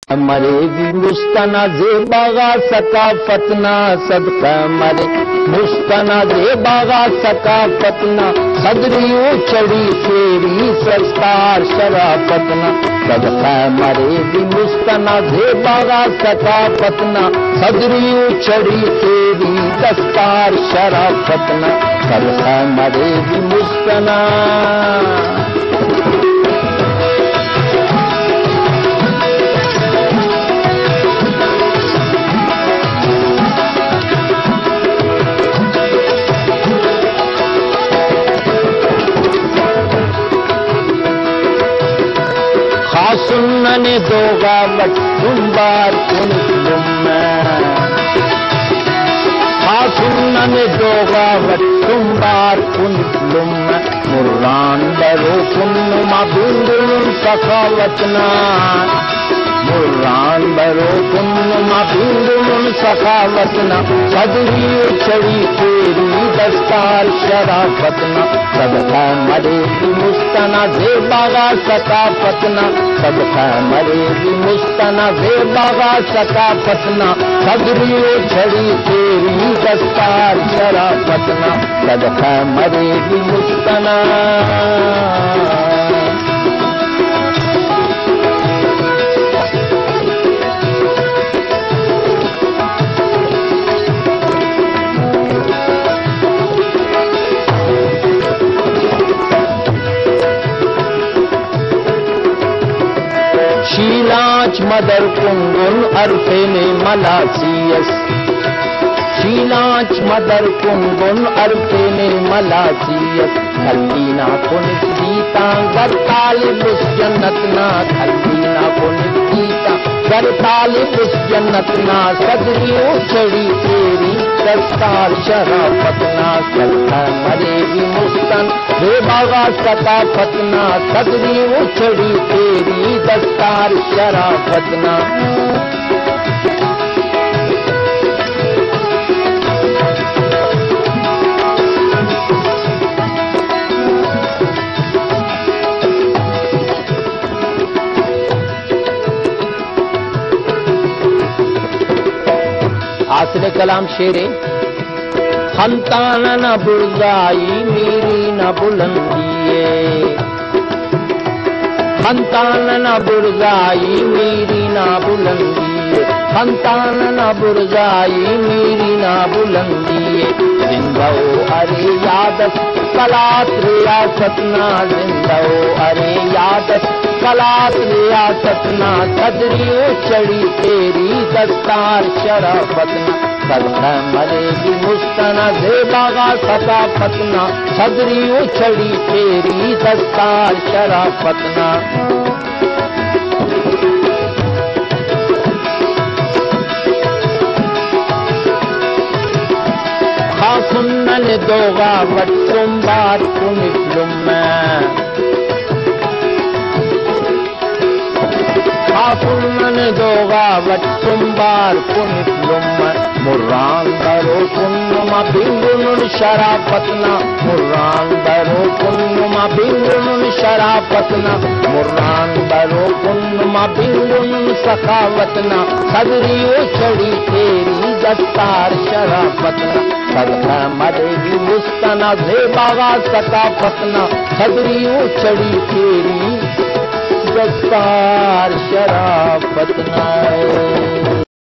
मरे भी मुस्तना ज़ेबागा सकाफतना सदका मरे मुस्तना ज़ेबागा सकाफतना सदरियों चढ़ी फेरी सरस्तार शराफतना सदका मरे भी मुस्तना ज़ेबागा सकाफतना सदरियों चढ़ी फेरी दस्तार शराफतना सदका मरे भी मुस्तना सुन्नने दोगा वट तुम्बार कुनिस्लुम सुन्नने दोगा वट तुम्बार कुनिस्लुम मुर्रान बरो कुन्नुमा बिंदुन सखावतना मुर्रान बरो कुन्नुमा बिंदुन सखावतना सदरी चढ़ी फेरी दस्तार शराफतना सदका मरे भी मुस्तना ज़ेबागा सकाफतना सदका मरे भी मुस्तना ज़ेबागा सकाफतना सदरियों चढ़ी फेरी दस्तार शराफतना सदका मरे भी मुस्तना शीलाच मदर कुंगुन अरफेने मलासियस शीलाच मदर कुंगुन अरफेने मलासियस खल्दीना कुनिस्तीता गर तालिबुस जन्नतना खल्दीना कुनिस्तीता गर तालिबुस जन्नतना सदरियों चढ़ी फेरी दस्तार शराफतना सदका मरे भी मुस्तन ज़ेबागा सकाफतना सदरियों चढ़ी फेरी दस्तार शराफतना आसरे कलाम शेरे खंताना न बुर्जाई मेरी न बुलंदिए खंताना न बुर्जाई मेरी न बुलंदिए खंताना न बुर्जाई मेरी न बुलंदिए जिंदो अरे यादत कलात रियासतना जिंदो अरे यादत कलात रियासतना सदरियों चढ़ी फेरी दस्तार शराफतना सदका मरे भी मुस्तना ज़ेबागा सकाफतना सदरियों चढ़ी फेरी दस्तार शराफतना खासुन्नन दोगा वट तुम्बार कुनिस्लुम खासुन्नन दोगा वट तुम्बार कुनिस्लुम मुर्रान बरो कुन्नुमा बिंदुन शराफतना मुर्रान बरो कुन्नुमा बिंदुन शराफतना मुर्रान बरो कुन्नुमा बिंदुन सखावतना सदरियों चढ़ी फेरी दस्तार शराफतना सदका मरे भी मुस्तना ज़ेबागा सकाफतना सदरियों चढ़ी फेरी दस्तार शराफतना